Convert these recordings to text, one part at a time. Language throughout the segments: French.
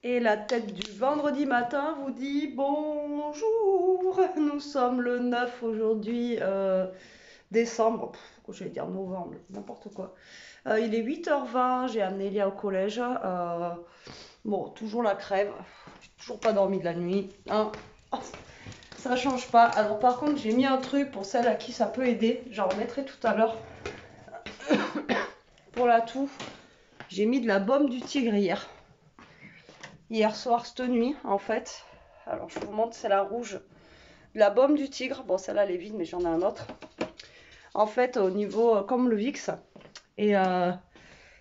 Et la tête du vendredi matin vous dit bonjour. Nous sommes le 9 aujourd'hui, décembre. Je vais dire novembre, n'importe quoi. Il est 8h20, j'ai amené Léa au collège. Bon, toujours la crève. J'ai toujours pas dormi de la nuit, hein. Ça change pas. Alors par contre, j'ai mis un truc pour celles à qui ça peut aider. J'en remettrai tout à l'heure. Pour la toux, j'ai mis de la baume du tigre hier. Hier soir, cette nuit, en fait. Alors, je vous montre, c'est la rouge. De la baume du tigre. Bon, celle-là, elle est vide, mais j'en ai un autre. En fait, au niveau, comme le Vicks. Et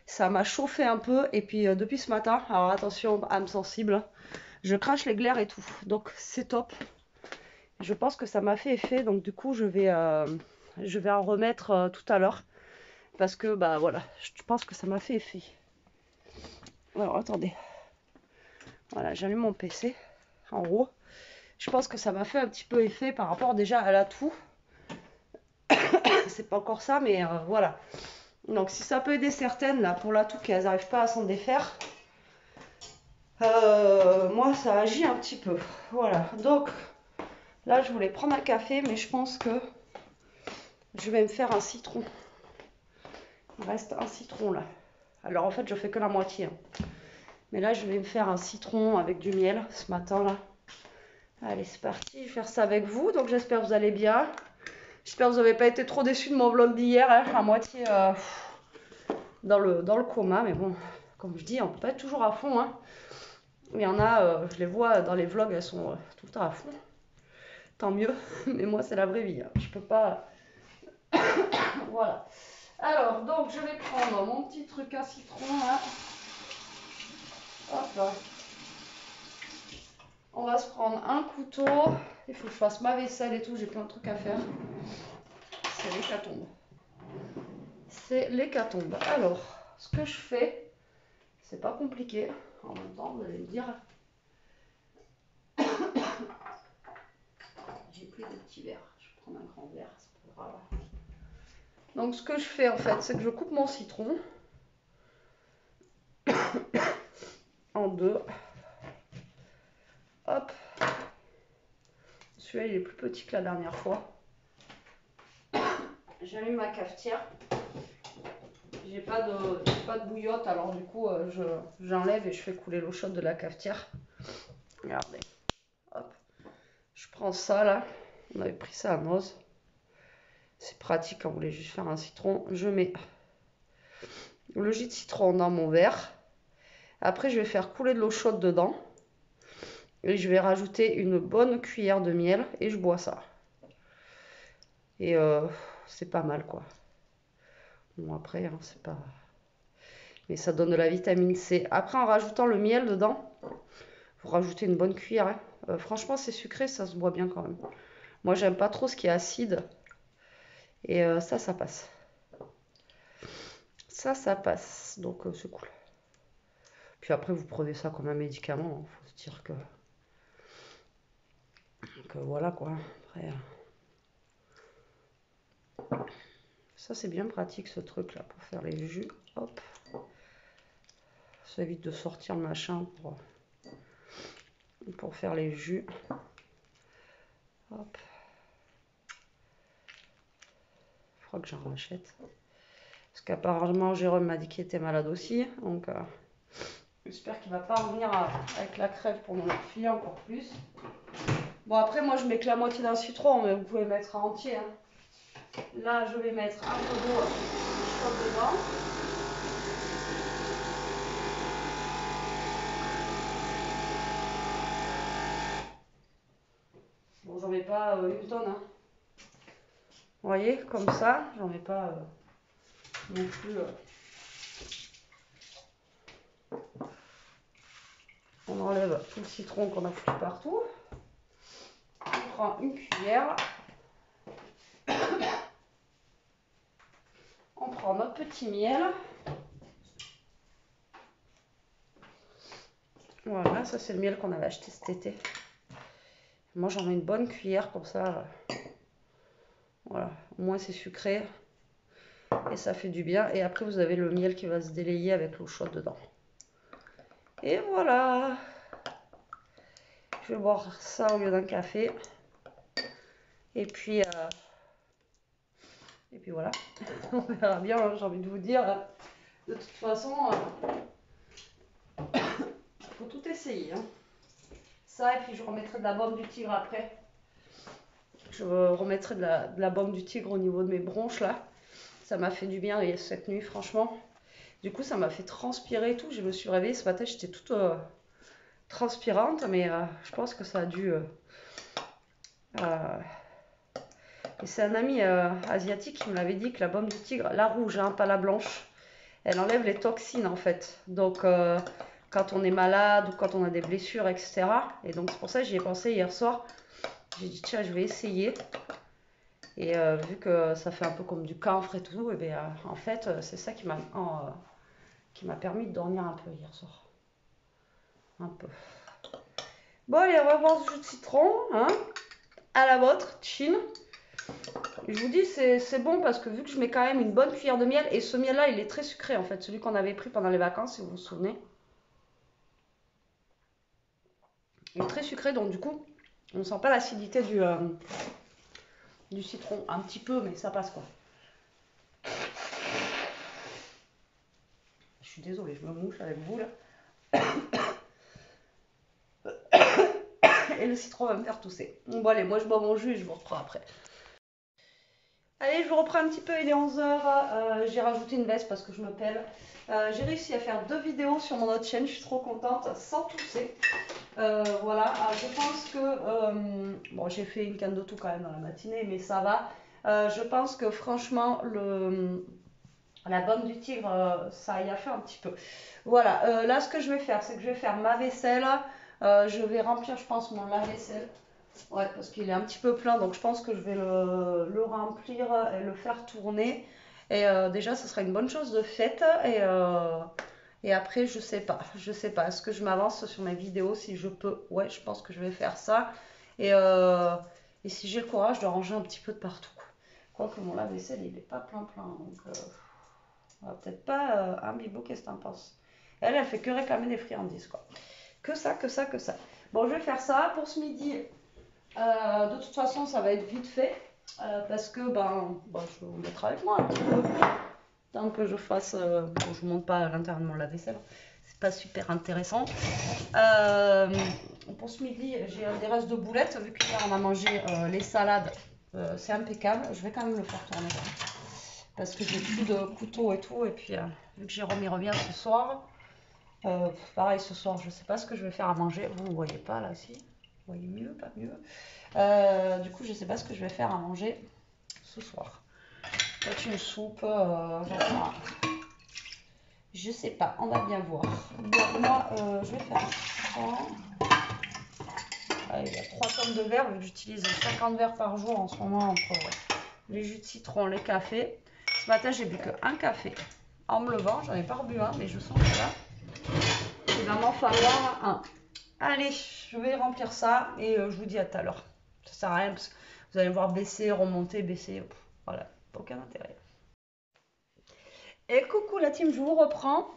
ça m'a chauffé un peu. Et puis, depuis ce matin, alors attention, âme sensible, je crache les glaires et tout. Donc, c'est top. Je pense que ça m'a fait effet. Donc, du coup, je vais en remettre tout à l'heure. Parce que, bah voilà, je pense que ça m'a fait effet. Alors, attendez. Voilà, j'allume mon PC en haut. Je pense que ça m'a fait un petit peu effet par rapport déjà à la toux. C'est pas encore ça, mais voilà. Donc si ça peut aider certaines là pour la toux qu'elles n'arrivent pas à s'en défaire, moi ça agit un petit peu. Voilà. Donc là je voulais prendre un café, mais je pense que je vais me faire un citron. Il reste un citron là. Alors en fait je fais que la moitié, hein. Mais là je vais me faire un citron avec du miel ce matin là. Allez, c'est parti, je vais faire ça avec vous. Donc j'espère que vous allez bien. J'espère que vous n'avez pas été trop déçus de mon vlog d'hier, hein, à moitié dans le coma. Mais bon, comme je dis, on peut pas être toujours à fond, hein. Il y en a, je les vois dans les vlogs, elles sont tout le temps à fond. Tant mieux, mais moi c'est la vraie vie, hein. Je peux pas... Voilà. Alors, donc je vais prendre mon petit truc à citron, là. Hop là. On va se prendre un couteau. Il faut que je fasse ma vaisselle et tout, j'ai plein de trucs à faire. C'est l'hécatombe. C'est l'hécatombe. Alors, ce que je fais, c'est pas compliqué. En même temps, vous allez me dire, j'ai pris des petits verres. Je vais prendre un grand verre, c'est pas grave. Donc, ce que je fais en fait, c'est que je coupe mon citron en deux. Hop. Celui-là, il est plus petit que la dernière fois. J'allume ma cafetière. J'ai pas de bouillotte, alors du coup, j'enlève et je fais couler l'eau chaude de la cafetière. Regardez. Hop. Je prends ça là. On avait pris ça à Noz. C'est pratique quand vous voulez juste faire un citron. Je mets le jus de citron dans mon verre. Après, je vais faire couler de l'eau chaude dedans. Et je vais rajouter une bonne cuillère de miel et je bois ça. Et c'est pas mal quoi. Bon après, hein, c'est pas... Mais ça donne de la vitamine C. Après, en rajoutant le miel dedans, vous rajoutez une bonne cuillère, hein. Franchement, c'est sucré, ça se boit bien quand même. Moi, j'aime pas trop ce qui est acide. Et ça passe. Ça passe. Donc, c'est cool. Puis après, vous prenez ça comme un médicament. Il faut se dire que voilà quoi. Après, ça, c'est bien pratique ce truc là pour faire les jus. Hop. Ça évite de sortir le machin pour faire les jus. Hop. Il faudra que j'en rachète. Parce qu'apparemment, Jérôme m'a dit qu'il était malade aussi. Donc, j'espère qu'il ne va pas revenir avec la crève pour nous filer encore plus. Bon, après, moi, je mets que la moitié d'un citron, mais vous pouvez mettre un entier, hein. Là, je vais mettre un peu d'eau chaude dedans. Bon, j'en mets pas une tonne, hein. Vous voyez, comme ça, j'en mets pas non plus. On enlève tout le citron qu'on a foutu partout. On prend une cuillère. On prend notre petit miel. Voilà, ça c'est le miel qu'on avait acheté cet été. Moi j'en mets une bonne cuillère comme ça. Voilà, au moins c'est sucré. Et ça fait du bien. Et après vous avez le miel qui va se délayer avec l'eau chaude dedans. Et voilà. je vais boire ça au lieu d'un café. Et puis voilà, on verra bien, hein, j'ai envie de vous dire. De toute façon, faut tout essayer. Hein. Ça, et puis je remettrai de la baume du tigre après. Je remettrai de la baume du tigre au niveau de mes bronches là. Ça m'a fait du bien cette nuit, franchement. Du coup, ça m'a fait transpirer et tout. Je me suis réveillée ce matin, j'étais toute transpirante, mais je pense que ça a dû. Et c'est un ami asiatique qui me l'avait dit que la baume du tigre, la rouge, hein, pas la blanche, elle enlève les toxines en fait. Donc, quand on est malade ou quand on a des blessures, etc. Et donc, c'est pour ça que j'y ai pensé hier soir. J'ai dit, tiens, je vais essayer. Et vu que ça fait un peu comme du camphre et tout, et bien, en fait, c'est ça qui m'a permis de dormir un peu hier soir. Un peu. Bon, allez, on va boire ce jus de citron. Hein, à la vôtre, chin. Je vous dis, c'est bon parce que vu que je mets quand même une bonne cuillère de miel, et ce miel-là, il est très sucré en fait, celui qu'on avait pris pendant les vacances, si vous vous souvenez. Il est très sucré, donc du coup, on ne sent pas l'acidité du citron. Un petit peu, mais ça passe quoi. Je suis désolée, je me mouche avec vous là. Et le citron va me faire tousser. Bon, allez, moi je bois mon jus et je vous reprends après. Allez, je vous reprends un petit peu, il est 11h. J'ai rajouté une veste parce que je me pèle. J'ai réussi à faire 2 vidéos sur mon autre chaîne, je suis trop contente, sans tousser. Voilà, je pense que... bon, j'ai fait une canne de tout quand même dans la matinée, mais ça va. Je pense que franchement, la baume du tigre, ça y a fait un petit peu. Voilà, là ce que je vais faire, c'est que je vais faire ma vaisselle. Je vais remplir, je pense, mon lave-vaisselle. Ouais, parce qu'il est un petit peu plein, donc je pense que je vais le remplir et le faire tourner. Et déjà, ce sera une bonne chose de faite. Et après, je sais pas. Je sais pas. Est-ce que je m'avance sur mes vidéos si je peux? Ouais, je pense que je vais faire ça. Et, euh, et si j'ai le courage de ranger un petit peu de partout. Quoique mon lave-vaisselle, il est pas plein. Donc, on va peut-être pas. Hein, Bibo, qu'est-ce que t'en penses? Elle fait que réclamer des friandises, quoi. Que ça. Bon, je vais faire ça pour ce midi. De toute façon, ça va être vite fait parce que je vais vous mettre avec moi un petit peu. Tant que je fasse. Bon, je ne vous montre pas à l'intérieur de mon lave-vaisselle, c'est pas super intéressant. Pour ce midi, j'ai des restes de boulettes. Vu qu'hier on a mangé les salades, c'est impeccable. Je vais quand même le faire tourner parce que j'ai plus de couteau et tout. Et puis, vu que Jérôme y revient ce soir, pareil ce soir, je sais pas ce que je vais faire à manger. Vous ne voyez pas là, si? Vous voyez mieux, pas mieux. Du coup, je sais pas ce que je vais faire à manger ce soir. Peut-être une soupe, je sais pas, on va bien voir. Bon, moi, je vais faire ça. Il y a 3 tonnes de verre, vu que j'utilise 50 verres par jour en ce moment entre les jus de citron, les cafés. Ce matin, j'ai bu qu'un café en me levant. J'en ai pas rebu un, mais je sens que là, il va m'en falloir un. Allez, je vais remplir ça et je vous dis à tout à l'heure. Ça sert à rien parce que vous allez me voir baisser, remonter, baisser. Voilà, aucun intérêt. Et coucou la team, je vous reprends.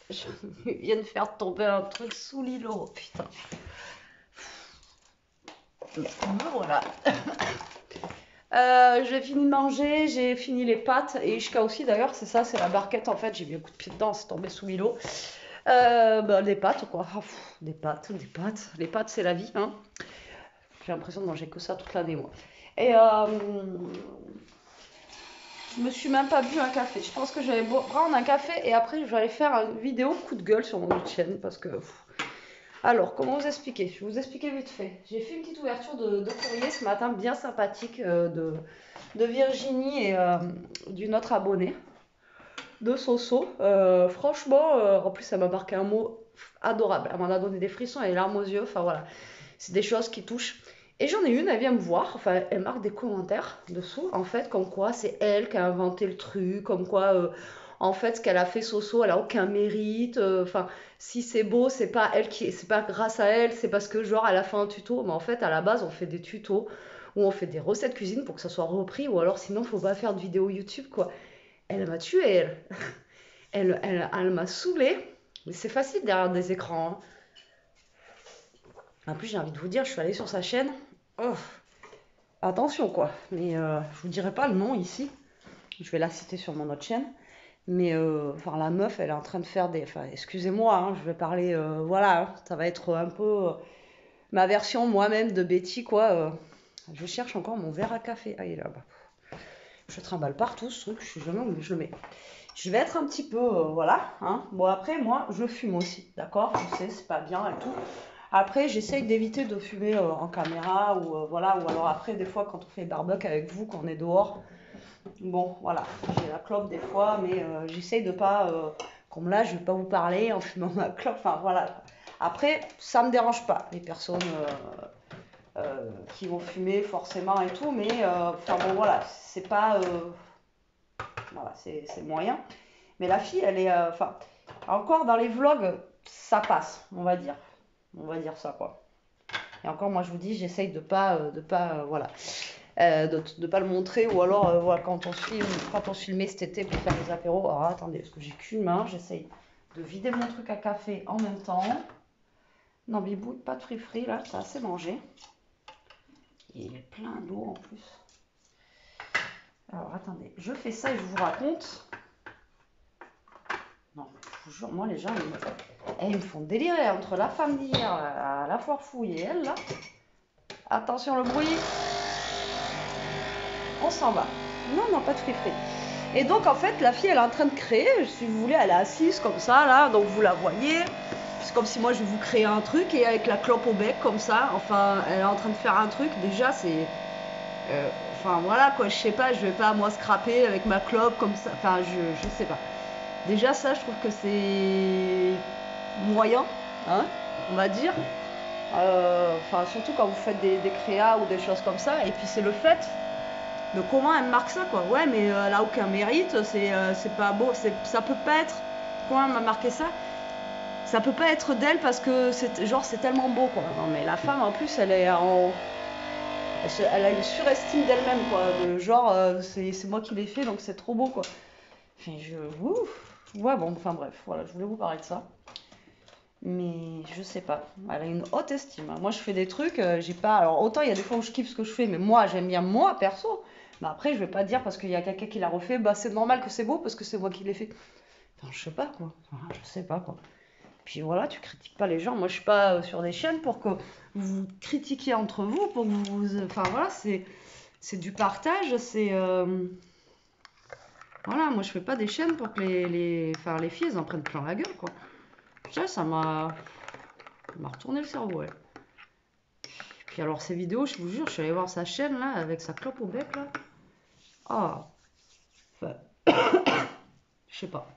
Je viens de faire tomber un truc sous l'îlot, putain. Me voilà. J'ai fini de manger, j'ai fini les pâtes et Ishka aussi d'ailleurs, c'est ça, c'est la barquette en fait, j'ai mis un coup de pied dedans, c'est tombé sous l'îlot. Des pâtes quoi, des pâtes. Les pâtes c'est la vie, hein. J'ai l'impression de manger que ça toute l'année moi. Et je me suis même pas bu un café. Je pense que je vais prendre un café et après je vais aller faire une vidéo coup de gueule sur mon autre chaîne parce que... Alors, comment vous expliquer? Je vais vous expliquer vite fait. J'ai fait une petite ouverture de courrier ce matin bien sympathique de Virginie et d'une autre abonnée de Soso. Franchement, en plus elle m'a marqué un mot adorable. Elle m'en a donné des frissons et des larmes aux yeux. Enfin voilà, c'est des choses qui touchent. Et j'en ai une, elle vient me voir, enfin elle marque des commentaires dessous, en fait, comme quoi c'est elle qui a inventé le truc, comme quoi en fait ce qu'elle a fait Soso, elle a aucun mérite, enfin si c'est beau, c'est pas grâce à elle, c'est parce que genre elle a fait un tuto, mais en fait à la base on fait des tutos où on fait des recettes cuisine pour que ça soit repris, ou alors sinon faut pas faire de vidéo YouTube quoi. Elle m'a tuée, elle m'a saoulée, mais c'est facile derrière des écrans, hein. En plus, j'ai envie de vous dire, je suis allée sur sa chaîne. Oh, attention quoi. Mais je vous dirai pas le nom ici. Je vais la citer sur mon autre chaîne. Mais enfin, la meuf, elle est en train de faire des. Enfin, excusez-moi, hein, je vais parler. Voilà, hein, ça va être un peu ma version moi-même de Betty, quoi. Je cherche encore mon verre à café. Ah, il est là-bas. Je trimballe partout ce truc, je suis jamais où je le mets. Je vais être un petit peu. Voilà. Hein. Bon, après, moi, je fume aussi, d'accord? Je sais, c'est pas bien et tout. Après, j'essaye d'éviter de fumer en caméra ou voilà. Ou alors après, des fois, quand on fait barbecue avec vous, quand on est dehors. Bon, voilà, j'ai la clope des fois, mais j'essaye de pas, comme là, je vais pas vous parler en fumant ma clope, enfin voilà. Après, ça me dérange pas, les personnes qui vont fumer forcément et tout, mais enfin bon, voilà, c'est pas, voilà, c'est moyen. Mais la fille, elle est, enfin, encore dans les vlogs, ça passe, on va dire ça quoi. Et encore, moi, je vous dis, j'essaye de pas, voilà. De ne pas le montrer ou alors voilà, quand on se filmait cet été pour faire des apéros. Alors attendez, parce que j'ai qu'une main, j'essaye de vider mon truc à café en même temps. Non, Bibou, pas de free là, t'as assez mangé. Il est plein d'eau en plus. Alors attendez, je fais ça et je vous raconte. Non, je vous jure, moi les gens, ils me font délirer entre la femme d'hier, la foire fouille et elle là. Attention le bruit. On s'en va. Non, non, pas de free. Et donc, en fait, la fille, elle est en train de créer. Si vous voulez, elle est assise comme ça, là. Donc, vous la voyez. C'est comme si moi, je vais vous créer un truc. Et avec la clope au bec, comme ça. Enfin, elle est en train de faire un truc. Déjà, c'est... enfin, voilà, quoi. Je sais pas, je vais pas, moi, scraper avec ma clope comme ça. Enfin, je sais pas. Déjà, ça, je trouve que c'est moyen, hein, on va dire. Enfin, surtout quand vous faites des créas ou des choses comme ça. Et puis, c'est le fait... de comment elle marque ça quoi. Ouais mais elle a aucun mérite, c'est pas beau, ça peut pas être. Comment elle m'a marqué ça? Ça peut pas être d'elle parce que c'est tellement beau quoi. Non mais la femme en plus elle est en. Elle a une surestime d'elle-même quoi. De genre c'est moi qui l'ai fait donc c'est trop beau quoi. Enfin je. Ouf. Ouais bon enfin bref, voilà, je voulais vous parler de ça. Mais je sais pas, elle a une haute estime. Moi je fais des trucs, j'ai pas. Alors autant il y a des fois où je kiffe ce que je fais, mais moi j'aime bien moi perso. Mais après je vais pas dire parce qu'il y a quelqu'un qui l'a refait, bah c'est normal que c'est beau parce que c'est moi qui l'ai fait. Enfin je sais pas quoi. Enfin, je sais pas quoi. Puis voilà, tu critiques pas les gens. Moi je suis pas sur des chaînes pour que vous critiquiez entre vous, pour que vous. Enfin voilà, c'est du partage, c'est. Voilà, moi je fais pas des chaînes pour que enfin, les filles elles en prennent plein la gueule quoi. Ça m'a retourné le cerveau, ouais. Puis alors ces vidéos, je vous jure, je suis allée voir sa chaîne là, avec sa clope au bec là. Ah, enfin, je sais pas.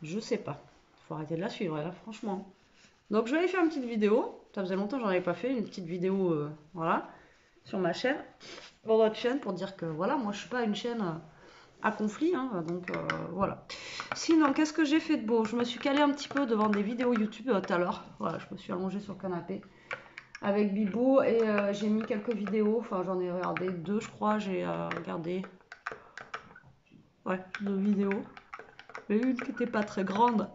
Je sais pas. Faut arrêter de la suivre là, franchement. Donc je vais aller faire une petite vidéo. Ça faisait longtemps que j'en avais pas fait, une petite vidéo, voilà, sur ma chaîne, pour votre chaîne, pour dire que voilà, moi je suis pas une chaîne à conflit, hein, donc voilà. Sinon, qu'est-ce que j'ai fait de beau? Je me suis calée un petit peu devant des vidéos YouTube tout à l'heure. Voilà, je me suis allongée sur le canapé avec Bibou et j'ai mis quelques vidéos, enfin j'en ai regardé deux je crois, j'ai regardé ouais, deux vidéos, mais une qui n'était pas très grande,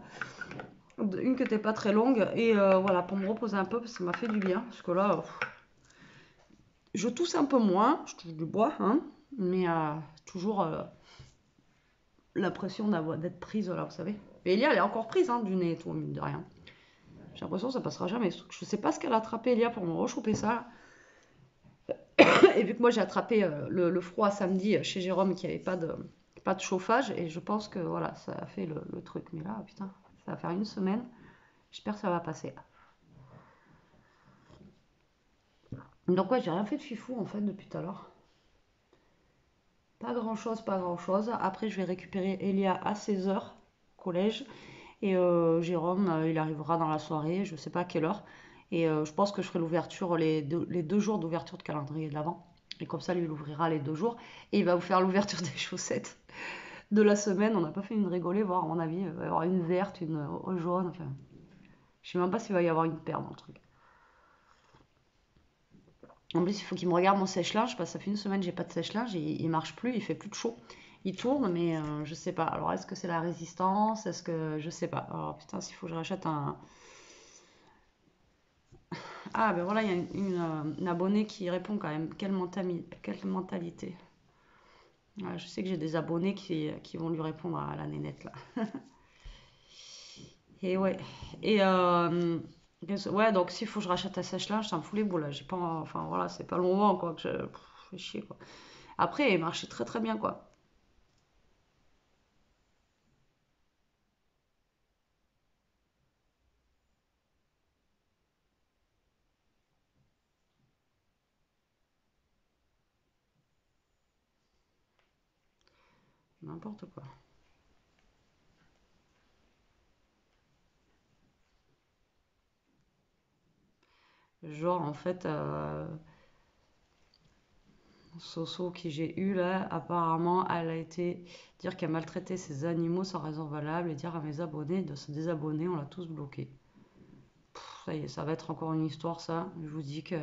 une qui n'était pas très longue et voilà, pour me reposer un peu parce que ça m'a fait du bien, parce que là je tousse un peu moins, je touche du bois, hein, mais toujours l'impression d'être prise là, vous savez. Et Elia elle est encore prise hein, du nez et tout, mine de rien. J'ai l'impression que ça passera jamais. Je sais pas ce qu'elle a attrapé Elia pour me rechoper ça. Et vu que moi j'ai attrapé le froid samedi chez Jérôme qui avait pas de chauffage, et je pense que voilà, ça a fait le truc. Mais là, putain, ça va faire une semaine. J'espère que ça va passer. Donc ouais, j'ai rien fait de fifou en fait depuis tout à l'heure. Pas grand chose, pas grand chose. Après, je vais récupérer Elia à 16h, collège. Et Jérôme, il arrivera dans la soirée, je sais pas à quelle heure. Et je pense que je ferai l'ouverture, les deux jours d'ouverture de calendrier de l'Avent. Et comme ça, lui, il ouvrira les 2 jours. Et il va vous faire l'ouverture des chaussettes de la semaine. On n'a pas fait une rigolée, voir à mon avis. Il va y avoir une verte, une jaune. Enfin, je sais même pas s'il va y avoir une paire dans le truc. En plus, il faut qu'il me regarde mon sèche-linge parce que ça fait une semaine que j'ai pas de sèche-linge. Il marche plus, il fait plus de chaud. Il tourne, mais je sais pas. Alors, est-ce que c'est la résistance? Est-ce que. Je sais pas. Alors, putain, s'il faut que je rachète Ah, ben voilà, il y a une abonnée qui répond quand même. Quelle mentalité. Ouais, je sais que j'ai des abonnés qui vont lui répondre à la nénette là. Et ouais. Et ouais, donc s'il faut que je rachète un sèche-linge, ça me fout les boules là. J'ai pas, enfin voilà, c'est pas le moment quoi. Que je, fais chier quoi. Après, il marchait très très bien quoi. N'importe quoi. Genre en fait, Soso qui j'ai eu là, apparemment, elle a été dire qu'elle maltraitait ses animaux sans raison valable et dire à mes abonnés de se désabonner, on l'a tous bloqué. Ça y est, ça va être encore une histoire ça. Je vous dis que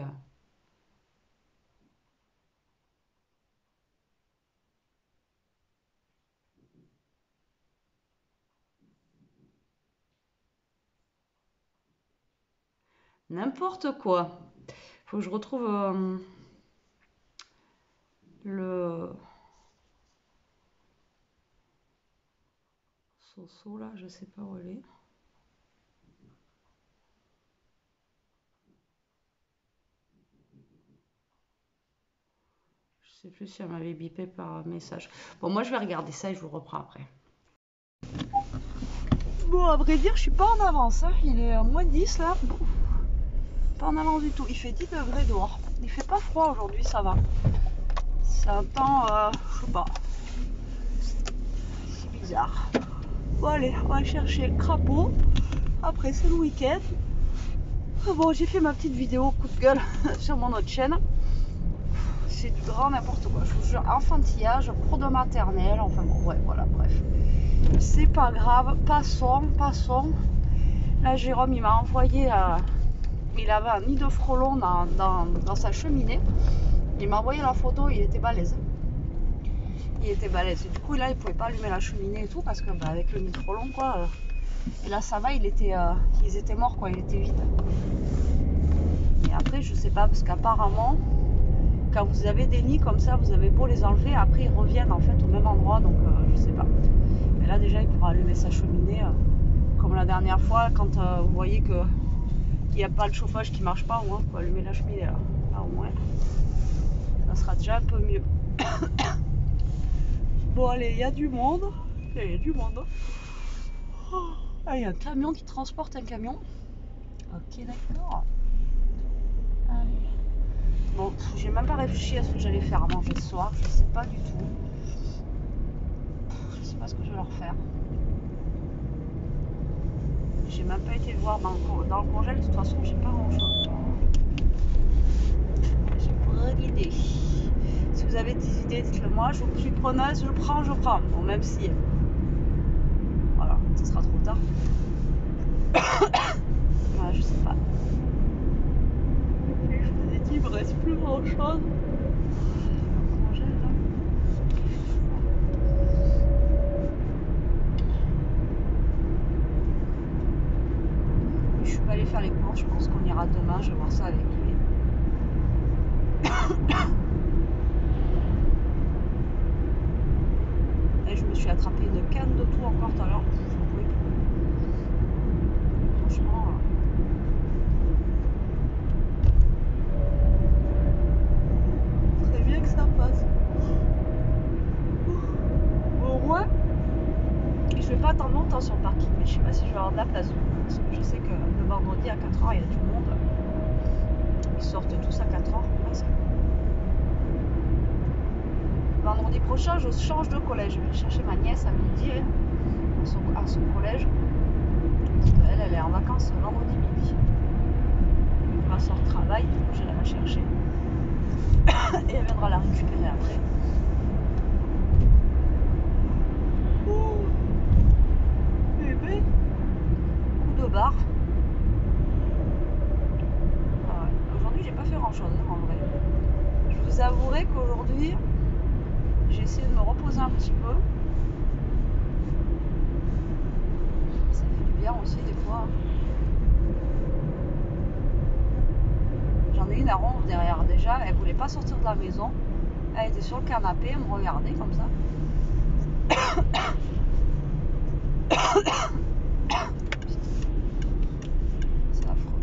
n'importe quoi. Faut que je retrouve le Soso là, je sais pas où elle est. Je sais plus si elle m'avait bipé par message. Bon, moi je vais regarder ça et je vous reprends après. Bon, à vrai dire, je suis pas en avance. Hein. Il est moins 10 là. Bon, pas en avance du tout. Il fait 10 degrés dehors. Il fait pas froid aujourd'hui, ça va. C'est un temps, je sais pas. C'est bizarre. Bon, allez, on va chercher le crapaud. Après, c'est le week-end. Bon, j'ai fait ma petite vidéo coup de gueule sur mon autre chaîne. C'est du grand n'importe quoi. Je vous jure, enfantillage, prodo maternelle. Enfin bon, ouais, voilà, bref. C'est pas grave. Passons. Là, Jérôme, il m'a envoyé. Il avait un nid de frelons dans sa cheminée. Il m'a envoyé la photo, il était balèze. Et du coup, là, il pouvait pas allumer la cheminée et tout parce que avec le nid de frelons, quoi. Et là, ça va, ils étaient morts, quoi. Il était vide. Et après, je sais pas, parce qu'apparemment, quand vous avez des nids comme ça, vous avez beau les enlever, après ils reviennent en fait au même endroit, donc je sais pas. Et là, déjà, il pourra allumer sa cheminée, comme la dernière fois, quand vous voyez que il n'y a pas le chauffage qui marche pas, au moins, faut allumer la cheminée là. Là, au moins, ça sera déjà un peu mieux. Bon, allez, il y a du monde. Il y a du monde. Ah, il y a un camion qui transporte un camion. Ok, d'accord. Allez. Bon, j'ai même pas réfléchi à ce que j'allais faire à manger ce soir. Je sais pas du tout. Je sais pas ce que je vais leur faire. J'ai même pas été voir dans le congèle. De toute façon, j'ai pas grand chose. J'ai pas d'idée. Si vous avez des idées, dites-le moi. Je suis preneuse, je prends. Bon, même si. Voilà, ce sera trop tard. Ouais, je sais pas. Je vous ai dit, il me reste plus grand chose. Je suis pas allée faire les courses, je pense qu'on ira demain, je vais voir ça avec lui. Et je me suis attrapé une canne de tout encore tout à l'heure. Franchement. Très bien que ça passe. Au moins, je vais pas attendre longtemps sur le parking, mais je sais pas si je vais avoir de la place. Parce que je sais que le vendredi à 4h, il y a du monde. Ils sortent tous à 4h. Vendredi prochain, je change de collège. Je vais chercher ma nièce à midi à son collège. Elle est en vacances vendredi midi. Ma soeur travaille, j'irai la chercher. Et elle viendra la récupérer après. Ouh. Bébé. Coup de barre. Ah ouais. Aujourd'hui, j'ai pas fait grand chose en vrai. Je vous avouerai qu'aujourd'hui, j'ai essayé de me reposer un petit peu. Ça fait du bien aussi des fois. Caron derrière déjà, elle voulait pas sortir de la maison. Elle était sur le canapé, elle me regardait comme ça. C'est affreux.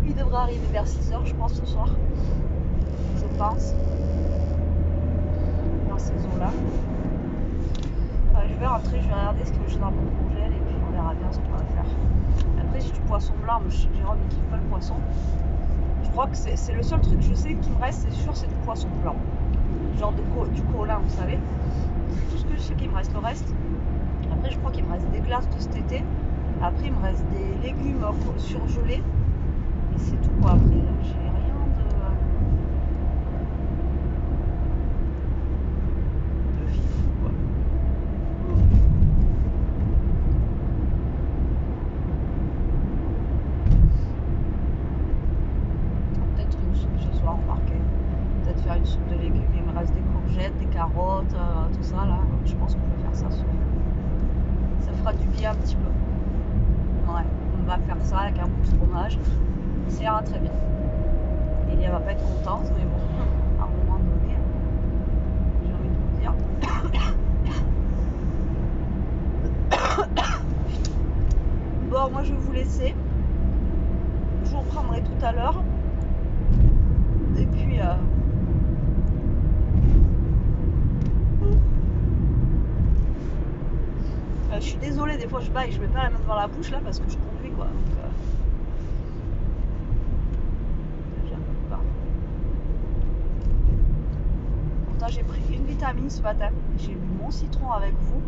Il devrait arriver vers 6h je pense ce soir. Je pense. Dans ces eaux-là. Je vais rentrer, je vais regarder ce que j'ai dans mon congèle et puis on verra bien ce qu'on va faire. Après c'est du poisson blanc, mais Jérôme il kiffe pas le poisson. Je crois que c'est le seul truc que je sais qui me reste, c'est sûr, c'est du poisson blanc. Genre du colin, vous savez. C'est tout ce que je sais qu'il me reste. Le reste, après je crois qu'il me reste des glaces de cet été. Après il me reste des légumes surgelés. Et c'est tout quoi. Après j'ai rien de fifou quoi. Peut-être une soupe ce soir, remarquez. Peut-être faire une soupe de légumes. Il me reste des courgettes, des carottes, tout ça là. Je pense que je vais faire ça ce soir. Ça fera du bien un petit peu. Ouais, on va faire ça avec un bout de fromage. Ça ira très bien. Elia va pas être contente, mais bon, à un moment donné, j'ai envie de vous dire. Bon, moi je vais vous laisser. Je vous reprendrai tout à l'heure. Et puis, je suis désolée, des fois je baille, je mets pas la main devant la bouche là parce que je conduis quoi. Donc, pourtant j'ai pris une vitamine ce matin. J'ai bu mon citron avec vous.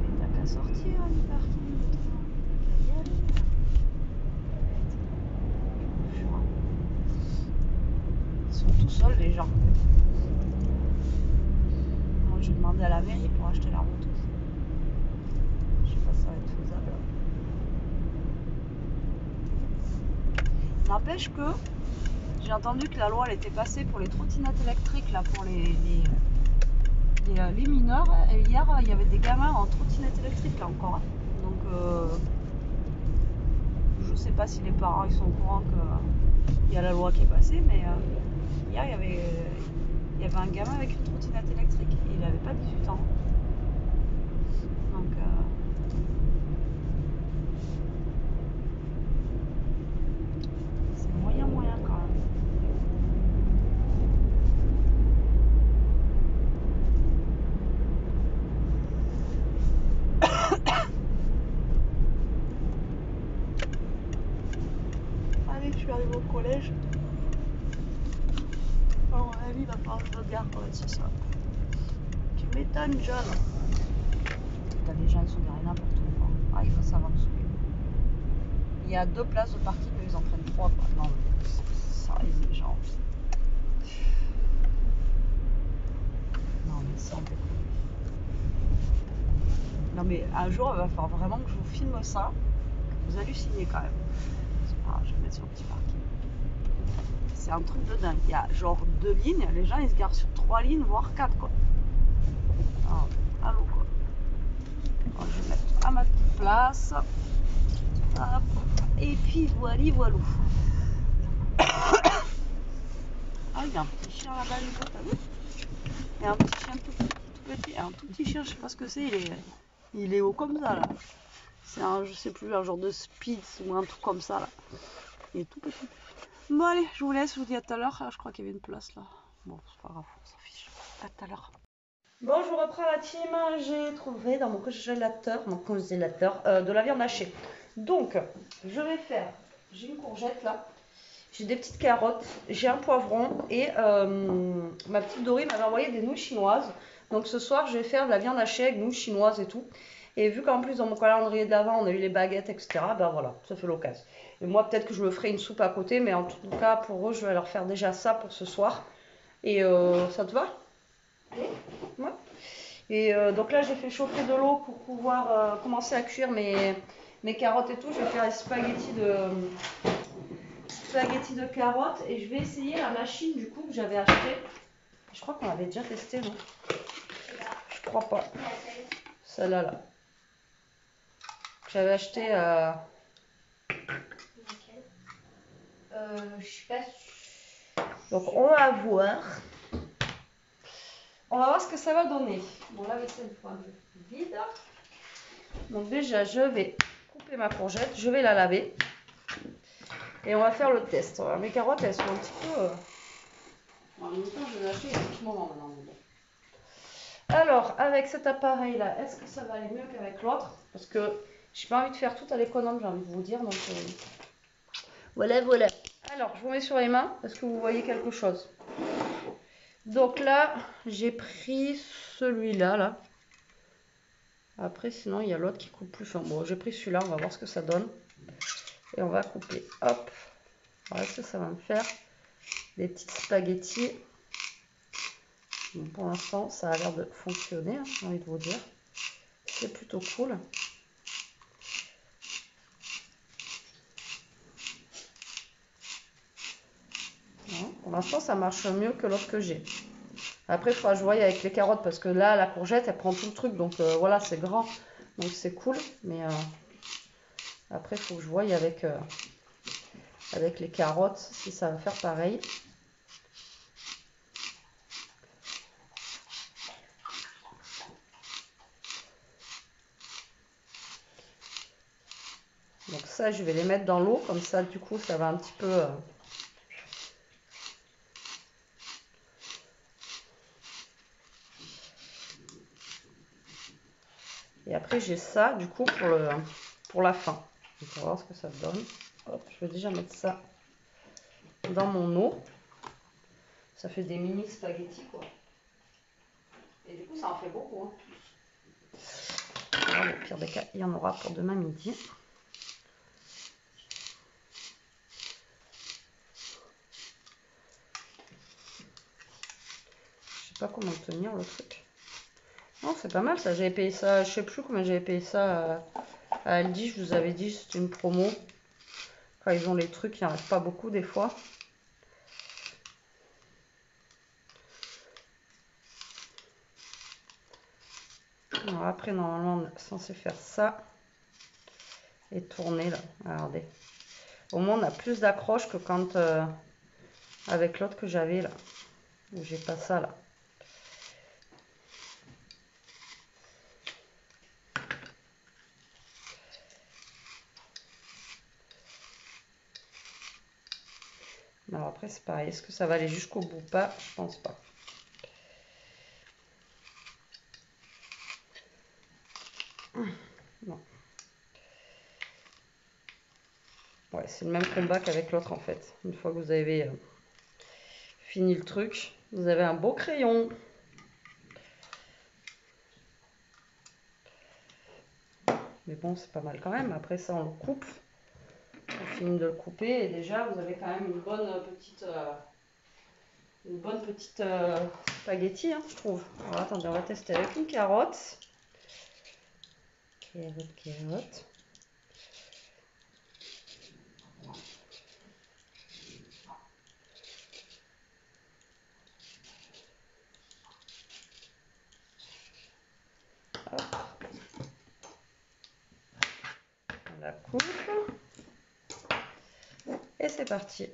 Et t'as qu'à sortir du parking. T'as qu'à y aller. Ils sont tout seuls les gens. Moi j'ai demandé à la mairie pour acheter la route aussi. Je sais pas si ça va être faisable. N'empêche que j'ai entendu que la loi elle était passée pour les trottinettes électriques là pour les mineurs. Et hier il y avait des gamins en trottinette électrique là encore. Donc je sais pas si les parents ils sont au courant qu'il y a la loi qui est passée, mais hier il y avait un gamin avec une trottinette électrique et il avait pas 18 ans. Donc c'est moyen quand même. Allez, je suis arrivée au collège. À mon avis, il va falloir que je regarde pour être ce soir. Tu m'étonnes, John. Putain, les gens ils sont derrière n'importe où. Ah, il faut savoir me soulever. Il y a 2 places de parking, mais ils en prennent 3 quoi. Non, ça arrive les gens. Non, mais sans déconner. Non, mais un jour, il va falloir vraiment que je vous filme ça. Que vous hallucinez quand même. Ah, je vais mettre sur le petit parking. C'est un truc de dingue. Il y a genre 2 lignes, les gens ils se garent sur 3 lignes, voire 4 quoi. Ah, allô quoi. Bon, je vais mettre à ma petite place. Hop. Et puis voilà. Ah, il y a un petit chien là-bas, t'as vu? Il y a un petit chien tout petit. Un tout petit chien, je sais pas ce que c'est, il est haut comme ça là. C'est un, je sais plus, un genre de Spitz ou un truc comme ça là. Il est tout petit. Bon allez, je vous laisse, je vous dis à tout à l'heure. Ah, je crois qu'il y avait une place là. Bon, c'est pas grave, on s'en fiche. À tout à l'heure. Bon, je vous reprends la team. J'ai trouvé dans mon congélateur, de la viande hachée. Donc, je vais faire, j'ai une courgette là, j'ai des petites carottes, j'ai un poivron et ma petite Dory m'avait envoyé des nouilles chinoises. Donc ce soir, je vais faire de la viande hachée avec nouilles chinoises et tout. Et vu qu'en plus dans mon calendrier d'avant, on a eu les baguettes, etc., ben voilà, ça fait l'occasion. Et moi, peut-être que je me ferai une soupe à côté, mais en tout cas, pour eux, je vais leur faire déjà ça pour ce soir. Et ça te va? Ouais. Et donc là, j'ai fait chauffer de l'eau pour pouvoir commencer à cuire mes carottes et tout. Je vais faire les spaghettis de carottes et je vais essayer la machine du coup que j'avais achetée. Je crois qu'on l'avait déjà testé, non? Je crois pas. Celle-là, là. J'avais acheté je sais pas. Donc on va voir. On va voir ce que ça va donner. Bon, la vaisselle est un peu vide. Donc déjà, je vais couper ma courgette, je vais la laver. Et on va faire le test. Mes carottes, elles sont un petit peu... En même temps, je les ai achetées il y a un petit moment maintenant. Alors, avec cet appareil-là, est-ce que ça va aller mieux qu'avec l'autre? Parce que j'ai pas envie de faire tout à l'économe, j'ai envie de vous dire. Donc, voilà, voilà. Alors, je vous mets sur les mains. Est-ce que vous voyez quelque chose? Donc là, j'ai pris celui-là, là. Après, sinon, il y a l'autre qui coupe plus fin. Bon, j'ai pris celui-là, on va voir ce que ça donne. Et on va couper. Hop. Voilà ce que ça va me faire. Des petites spaghettis. Bon, pour l'instant, ça a l'air de fonctionner, hein, j'ai envie de vous dire. C'est plutôt cool. Non, pour l'instant, ça marche mieux que l'autre que j'ai. Après, il faudra que je voie avec les carottes parce que là, la courgette, elle prend tout le truc. Donc voilà, c'est grand. Donc c'est cool. Mais après, il faut que je voie avec les carottes si ça va faire pareil. Donc ça, je vais les mettre dans l'eau. Comme ça, du coup, ça va un petit peu... Et après, j'ai ça, du coup, pour la fin. Donc, on va voir ce que ça donne. Hop, je vais déjà mettre ça dans mon eau. Ça fait des mini spaghettis, quoi. Et du coup, ça en fait beaucoup. Hein. Alors, au pire des cas, il y en aura pour demain midi. Je sais pas comment le tenir, le truc. Non, c'est pas mal ça. J'avais payé ça, je sais plus combien j'avais payé ça à Aldi. Je vous avais dit, c'était une promo. Quand ils ont les trucs, il n'y en reste pas beaucoup des fois. Alors après, normalement, on est censé faire ça. Et tourner là. Regardez. Au moins, on a plus d'accroche que quand avec l'autre que j'avais là. J'ai pas ça là. Alors après, c'est pareil. Est-ce que ça va aller jusqu'au bout ou pas? Je pense pas. Non. Ouais, c'est le même combat qu'avec l'autre en fait. Une fois que vous avez fini le truc, vous avez un beau crayon. Mais bon, c'est pas mal quand même. Après ça, on le coupe. On finit de le couper et déjà, vous avez quand même une bonne petite spaghetti, hein, je trouve. Alors attendez, on va tester avec une carotte. Carotte. Hop. On la coupe. Et c'est parti.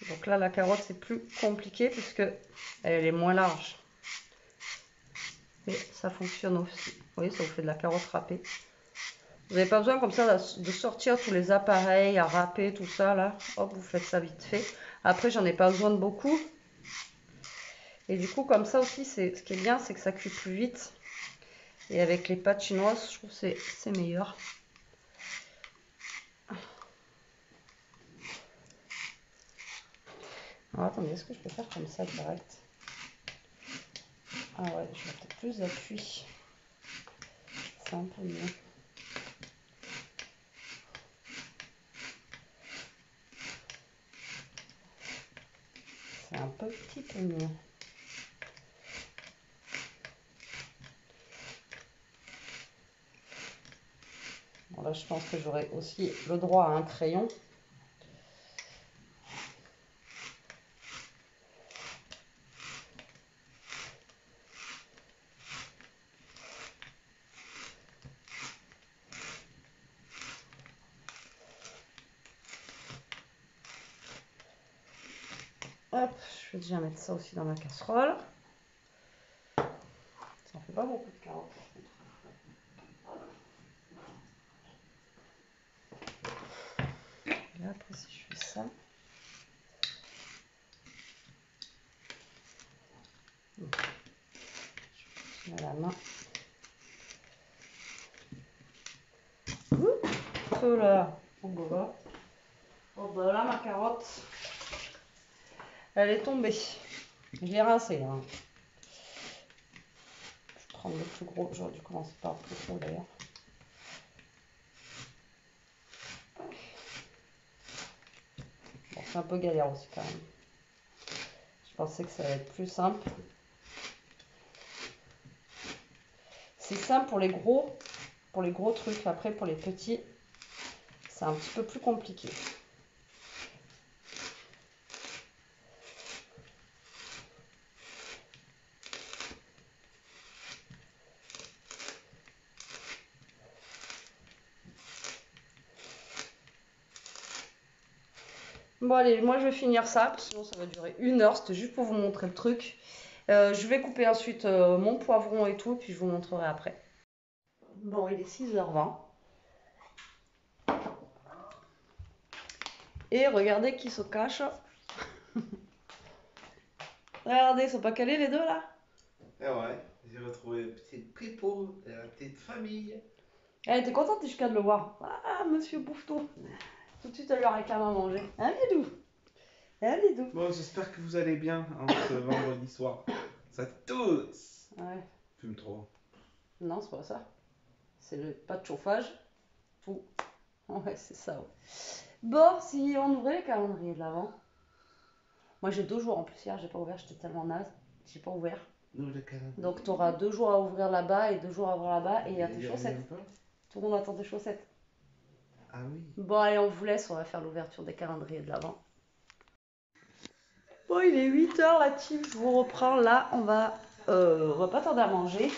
Donc là, la carotte, c'est plus compliqué puisque elle est moins large. Et ça fonctionne aussi. Vous voyez, ça vous fait de la carotte râpée. Vous n'avez pas besoin comme ça de sortir tous les appareils à râper, tout ça là. Hop, vous faites ça vite fait. Après, j'en ai pas besoin de beaucoup. Et du coup, comme ça aussi, ce qui est bien, c'est que ça cuit plus vite. Et avec les pâtes chinoises, je trouve que c'est meilleur. Alors attendez, est-ce que je peux faire comme ça direct? Ah ouais, je vais peut-être plus d'appui. C'est un peu mieux. C'est un petit peu mieux. Bon, là, je pense que j'aurai aussi le droit à un crayon. Hop, je vais déjà mettre ça aussi dans ma casserole. Ça en fait pas beaucoup de carottes. Et après, si je fais ça, je mets la main. Oh là, oh bah, oh bah là, ma carotte, elle est tombée. Je l'ai rincée. Hein. Je vais prendre le plus gros. J'aurais dû commencer par le plus gros d'ailleurs. Bon, c'est un peu galère aussi quand même. Je pensais que ça allait être plus simple. C'est simple pour les gros trucs. Après, pour les petits, c'est un petit peu plus compliqué. Bon allez, moi je vais finir ça, parce que sinon ça va durer 1 heure, c'était juste pour vous montrer le truc. Je vais couper ensuite mon poivron et tout, puis je vous montrerai après. Bon, il est 6h20. Et regardez qui se cache. Regardez, ils sont pas calés les deux là? Eh ouais, j'ai retrouvé une petite Pipo et la petite famille. Elle était contente jusqu'à de le voir. Ah, monsieur bouffe-tout. Tout de suite, elle lui a réclamé à manger. Allez, doux. Allez, doux. Bon, j'espère que vous allez bien en ce vendredi soir. Ça tous. Ouais. Fume trop. Non, c'est pas ça. C'est le pas de chauffage. Tout. Ouais, c'est ça. Ouais. Bon, si on ouvrait les calendriers de l'avant. Moi, j'ai 2 jours en plus hier, j'ai pas ouvert, j'étais tellement naze. J'ai pas ouvert. Nous, le calendrier. Donc, tu auras 2 jours à ouvrir là-bas et 2 jours à ouvrir là-bas. Et il y a tes Il y a chaussettes. rien pas. Tout le monde attend tes chaussettes. Ah oui. Bon, allez, on vous laisse, on va faire l'ouverture des calendriers de l'avant. Bon, il est 8h la team, je vous reprends. Là, on va pas tarder à manger.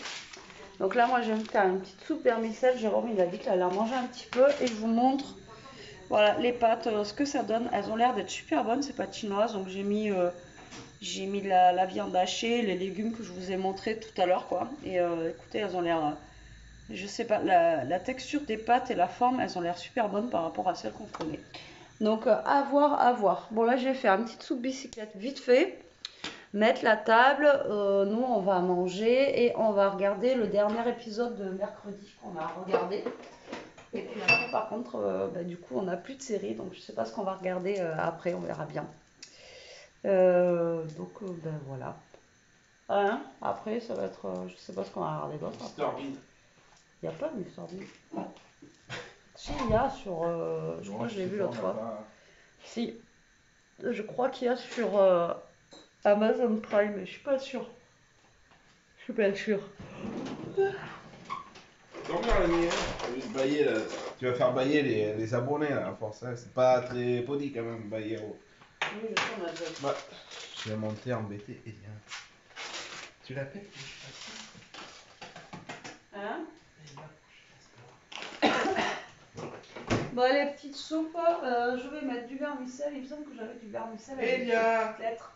Donc là, moi, je vais me faire une petite soupe vermicelle. Jérôme, il a dit qu'il allait en manger un petit peu. Et je vous montre, voilà, les pâtes, ce que ça donne. Elles ont l'air d'être super bonnes, ces pâtes chinoises. Donc j'ai mis la viande hachée, les légumes que je vous ai montré tout à l'heure, quoi. Et écoutez, elles ont l'air, je sais pas, la texture des pâtes et la forme, elles ont l'air super bonnes par rapport à celles qu'on connaît. Donc à voir, à voir. Bon là, je vais faire une petite soupe bicyclette vite fait. Mettre la table, nous on va manger et on va regarder le dernier épisode de mercredi qu'on a regardé. Et puis après par contre, du coup on n'a plus de série, donc je sais pas ce qu'on va regarder après, on verra bien. Ben voilà. Hein, après ça va être, je sais pas ce qu'on va regarder d'autre. Mr Bean. Il n'y a pas de Mr Bean. Si, il y a sur, je crois que je l'ai vu l'autre fois. Si, je crois qu'il y a sur Amazon Prime, mais je suis pas sûre. Je suis pas sûre. Dormir la nuit, hein. Tu vas faire bailler les abonnés là, à force. Hein. C'est pas très poli quand même, bailler. Oui, je sais, on a déjà dit. Bah, je vais monter embêté et bien. Tu la pètes? Hein? Bon, les petites soupes, je vais mettre du vermicelle. Il me semble que j'avais du vermicelle avec Elia, des lettres.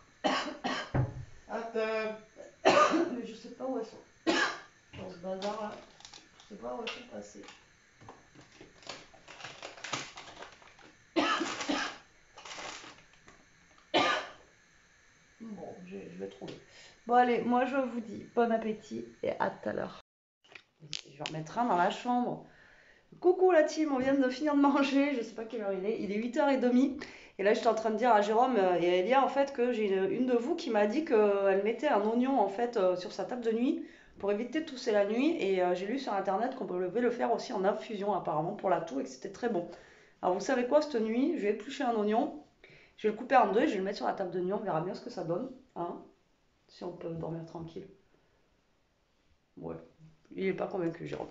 à table. Mais je sais pas où elles sont. Dans ce bazar là. Je sais pas où elles sont passées. Bon, je vais trouver. Bon, allez, moi je vous dis bon appétit et à tout à l'heure. Je vais remettre un dans la chambre. Coucou la team, on vient de finir de manger, je sais pas quelle heure il est 8h30. Et là j'étais en train de dire à Jérôme et à Elia en fait que j'ai une de vous qui m'a dit qu'elle mettait un oignon en fait sur sa table de nuit pour éviter de tousser la nuit. Et j'ai lu sur internet qu'on pouvait le faire aussi en infusion apparemment pour la toux et que c'était très bon. Alors vous savez quoi, cette nuit je vais éplucher un oignon Je vais le couper en deux et je vais le mettre sur la table de nuit. On verra bien ce que ça donne. Hein, si on peut dormir tranquille. Ouais. Il est pas convaincu, Jérôme.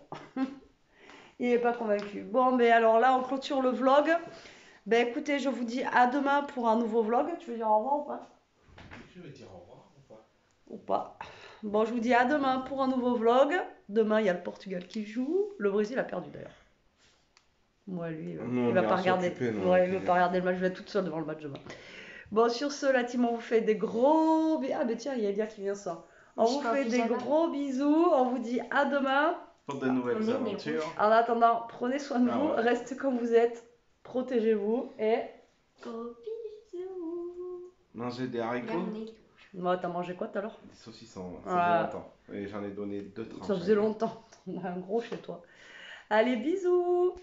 Il est pas convaincu. Bon, mais alors là, on clôture le vlog. Ben écoutez, je vous dis à demain pour un nouveau vlog. Tu veux dire au revoir ou pas? Je vais dire au revoir ou pas? Ou pas. Bon, je vous dis à demain pour un nouveau vlog. Demain, il y a le Portugal qui joue. Le Brésil a perdu d'ailleurs. Moi, lui, Nous, il va pas regarder. Ouais, il va va pas regarder le match. Je vais être toute seule devant le match demain. Bon, sur ce, la team, on vous fait des gros bisous. Ah, ben tiens, il y a Elia qui vient ça. On vous fait des gros bisous. On vous dit à demain. Pour de nouvelles aventures. En attendant, prenez soin de vous. ouais. Restez comme vous êtes. Protégez-vous. Et. Gros bisous. Manger des haricots. Moi, t'as mangé quoi tout à l'heure? Des saucissons, ça faisait longtemps. Et j'en ai donné 2 tranches. Ça faisait longtemps. On a un gros chez toi. Allez, bisous.